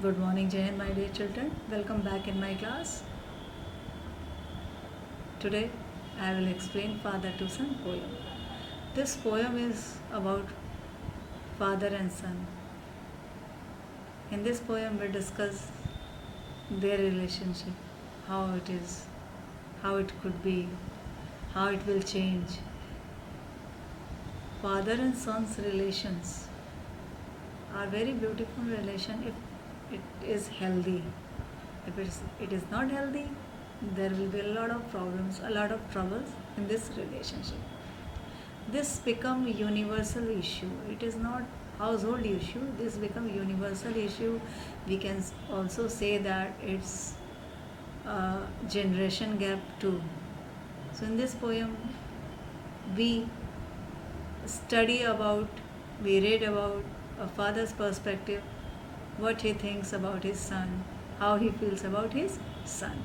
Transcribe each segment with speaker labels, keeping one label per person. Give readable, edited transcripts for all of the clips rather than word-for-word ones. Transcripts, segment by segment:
Speaker 1: Good morning, Jayan, my dear children. Welcome back in my class. Today, I will explain Father to Son poem. This poem is about father and son. In this poem, we discuss their relationship, how it is, how it could be, how it will change. Father and son's relations are very beautiful relation if it is healthy. If it is not healthy, there will be a lot of problems, a lot of troubles in this relationship. This become a universal issue. It is not household issue. This become universal issue. We can also say that it's a generation gap too. So in this poem, we study about, we read about a father's perspective, what he thinks about his son, how he feels about his son.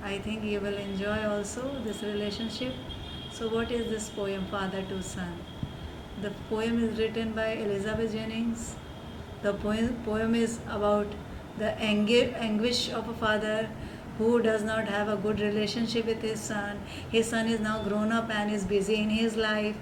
Speaker 1: I think you will enjoy also this relationship. So, what is this poem, Father to Son? The poem is written by Elizabeth Jennings. The poem is about the anguish of a father who does not have a good relationship with his son. His son is now grown up and is busy in his life.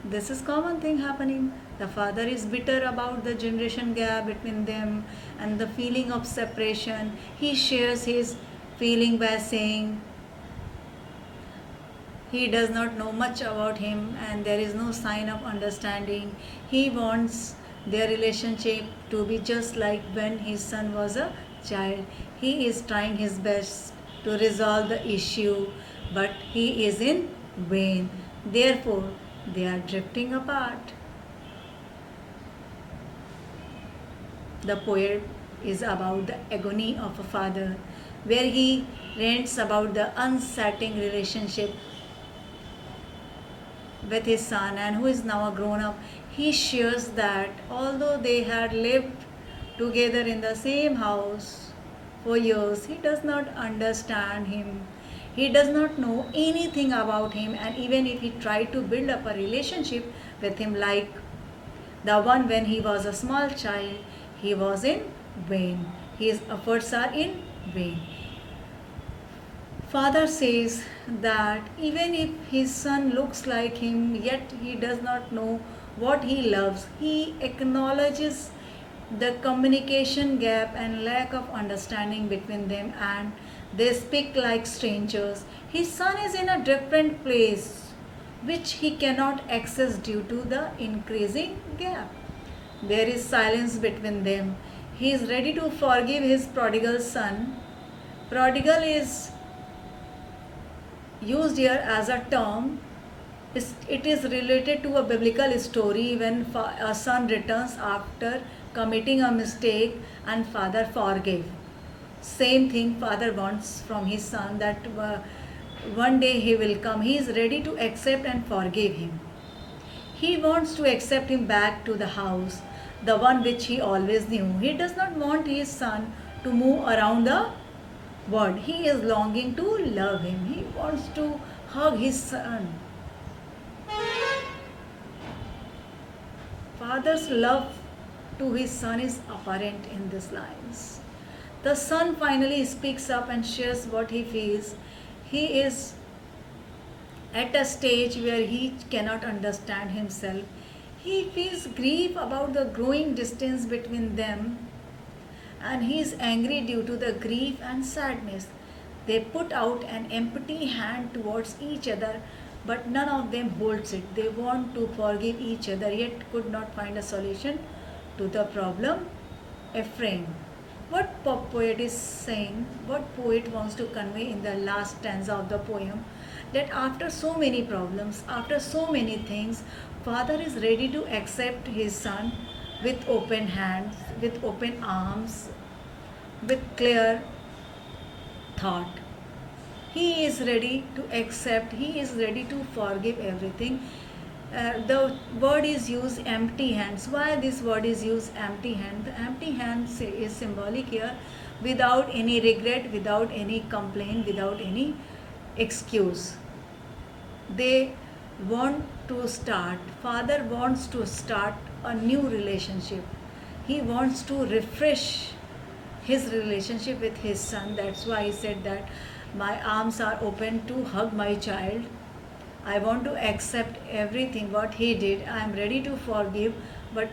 Speaker 1: This is common thing happening. The father is bitter about the generation gap between them and the feeling of separation. He shares his feeling by saying he does not know much about him and there is no sign of understanding. He wants their relationship to be just like when his son was a child. He is trying his best to resolve the issue, but he is in vain. Therefore, they are drifting apart. The poem is about the agony of a father, where he rants about the unsettling relationship with his son and who is now a grown up. He shares that although they had lived together in the same house for years, he does not understand him. He does not know anything about him, and even if he tried to build up a relationship with him like the one when he was a small child, he was in vain. His efforts are in vain. Father says that even if his son looks like him, yet he does not know what he loves. He acknowledges the communication gap and lack of understanding between them, and they speak like strangers. His son is in a different place which he cannot access due to the increasing gap. There is silence between them. He is ready to forgive his prodigal son. Prodigal is used here as a term. It is related to a biblical story when a son returns after committing a mistake and father forgave. Same thing father wants from his son, that one day he will come. He is ready to accept and forgive him. He wants to accept him back to the house, the one which he always knew. He does not want his son to move around the world. He is longing to love him. He wants to hug his son. Father's love to his son is apparent in these lines. The son finally speaks up and shares what he feels. He is at a stage where he cannot understand himself. He feels grief about the growing distance between them, and he is angry due to the grief and sadness. They put out an empty hand towards each other, but none of them holds it. They want to forgive each other, yet could not find a solution to the problem. Ephraim. What poet is saying, what poet wants to convey in the last stanza of the poem, that after so many problems, after so many things, father is ready to accept his son with open hands, with open arms, with clear thought. He is ready to accept, he is ready to forgive everything. The word is used empty hands. Why this word is used empty hand? The empty hand is symbolic here, without any regret, without any complaint, without any excuse. They want to start, father wants to start a new relationship. he wants to refresh his relationship with his son. That's why he said that my arms are open to hug my child. I want to accept everything what he did. I am ready to forgive, but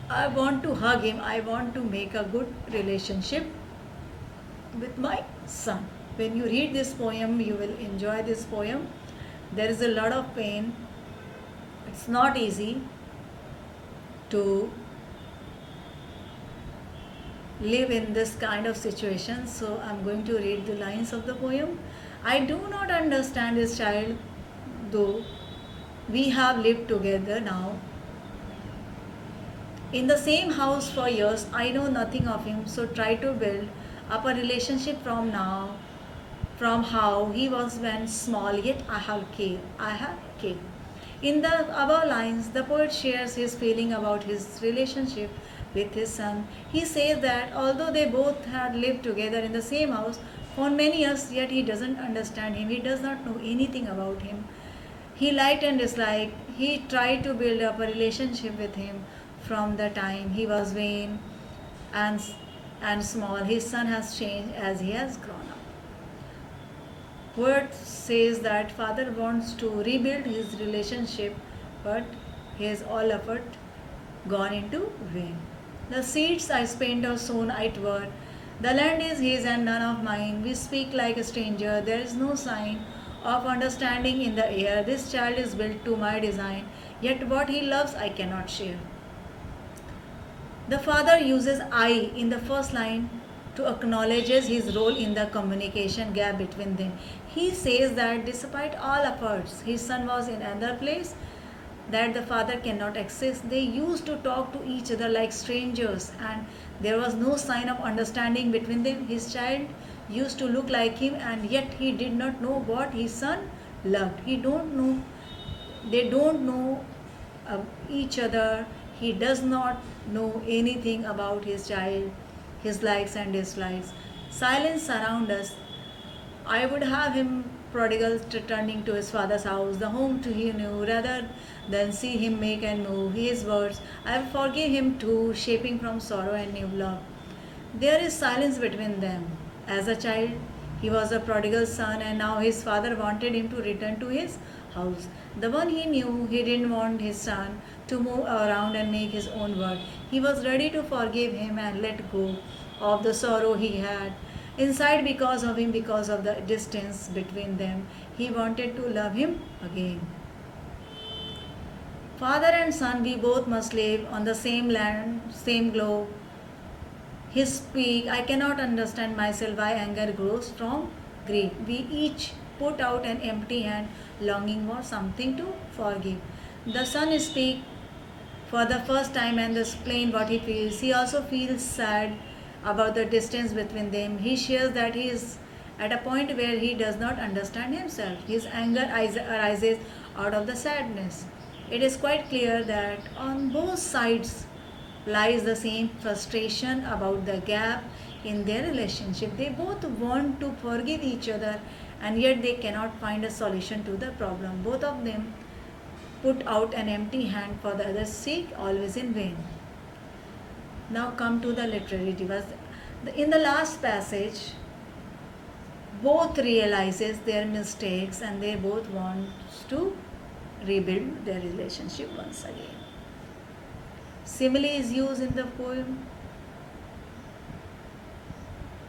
Speaker 1: I want to hug him. I want to make a good relationship with my son. When you read this poem, you will enjoy this poem. There is a lot of pain. It's not easy to live in this kind of situation. So I'm going to read the lines of the poem. I do not understand this child, though we have lived together now in the same house for years. I know nothing of him, so try to build up a relationship from now, from how he was when small, yet I have care. I have care. In the above lines, the poet shares his feeling about his relationship with his son. He says that although they both had lived together in the same house for many years, yet he doesn't understand him. He does not know anything about him. He liked and disliked. He tried to build up a relationship with him from the time he was vain and, and small. His son has changed as he has grown up. Poet says that father wants to rebuild his relationship, but his all effort gone into vain. The seeds I spent or sown I twere. The land is his and none of mine. We speak like a stranger. There is no sign of understanding in the air. This child is built to my design, yet what he loves I cannot share. The father uses I in the first line to acknowledge his role in the communication gap between them. He says that despite all efforts, his son was in another place that the father cannot access. They used to talk to each other like strangers, and there was no sign of understanding between them. His child used to look like him, and yet he did not know what his son loved. He don't know. They don't know each other. He does not know anything about his child, his likes and dislikes. Silence surrounds us. I would have him prodigal returning to his father's house, the home to he knew, rather than see him make and move. His words, I will forgive him too, shaping from sorrow and new love. There is silence between them. As a child, he was a prodigal son, and now his father wanted him to return to his house. The one he knew, he didn't want his son to move around and make his own world. He was ready to forgive him and let go of the sorrow he had inside because of him, because of the distance between them. He wanted to love him again. Father and son, we both must live on the same land, same globe. He speak, I cannot understand myself why anger grows from grief. We each put out an empty hand, longing for something to forgive. The son speak for the first time and explain what he feels. He also feels sad about the distance between them. He shares that he is at a point where he does not understand himself. His anger arises out of the sadness. It is quite clear that on both sides lies the same frustration about the gap in their relationship. They both want to forgive each other, and yet they cannot find a solution to the problem. Both of them put out an empty hand for the other's sake, always in vain. Now come to the literary device. In the last passage, both realizes their mistakes and they both want to rebuild their relationship once again. Simile is used in the poem.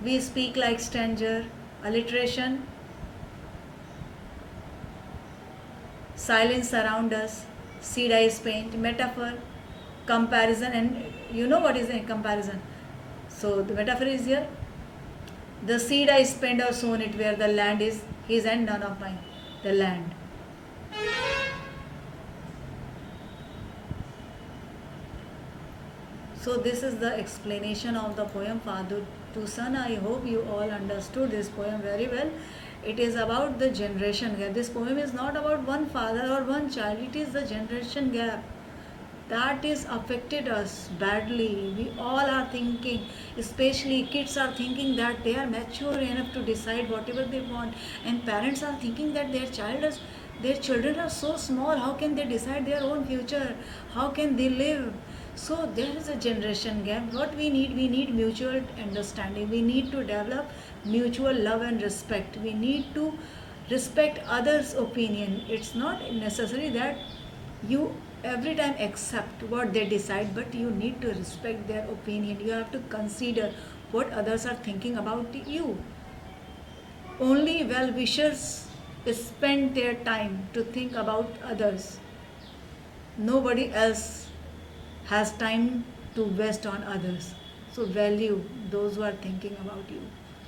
Speaker 1: We speak like stranger. Alliteration. Silence surround us. Seed eyes paint. Metaphor. Comparison, and you know what is a comparison. So the metaphor is here. The seed I spent or sown it where the land is his and none of mine. The land. So this is the explanation of the poem Father to Son. I hope you all understood this poem very well. It is about the generation gap. This poem is not about one father or one child. It is the generation gap that is affected us badly. We all are thinking, especially kids are thinking that they are mature enough to decide whatever they want, and parents are thinking that their children are so small. How can they decide their own future? How can they live? So there is a generation gap. What we need mutual understanding. We need to develop mutual love and respect. We need to respect others' opinion. It's not necessary that you every time accept what they decide, but you need to respect their opinion. You have to consider what others are thinking about you. Only well wishers spend their time to think about others. Nobody else has time to waste on others. So value those who are thinking about you.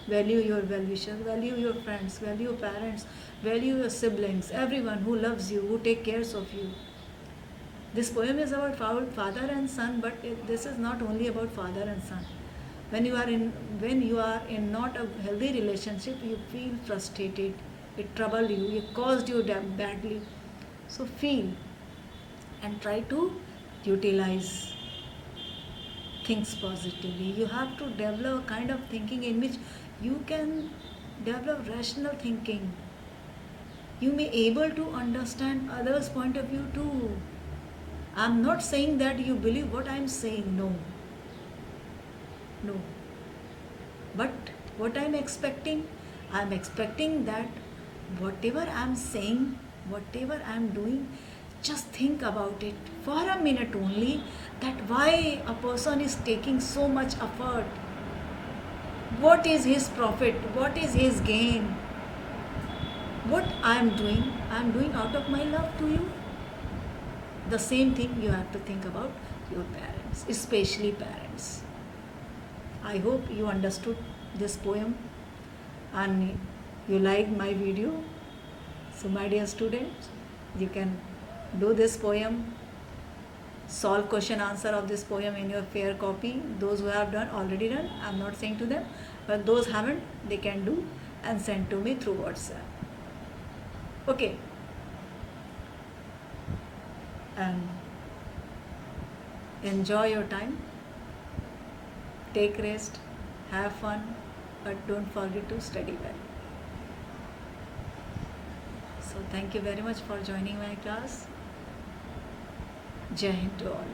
Speaker 1: Value your well wishers, value your friends, value your parents, value your siblings, everyone who loves you, who take care of you. This poem is about father and son, but this is not only about father and son. When you are in not a healthy relationship, you feel frustrated. It troubled you. It caused you badly. So feel and try to utilize things positively. You have to develop a kind of thinking in which you can develop rational thinking. You may able to understand others' point of view too. I'm not saying that you believe what I'm saying. No. No. But what I'm expecting that whatever I'm saying, whatever I'm doing, just think about it for a minute only, that why a person is taking so much effort. What is his profit? What is his gain? What I'm doing out of my love to you. The same thing you have to think about your parents, especially parents. I hope you understood this poem and you liked my video. So my dear students, you can do this poem, solve question answer of this poem in your fair copy. Those who have done already done, I'm not saying to them, but those haven't, they can do and send to me through WhatsApp. Okay. And enjoy your time, take rest, have fun, but don't forget to study well. So thank you very much for joining my class. Jai Hind to all.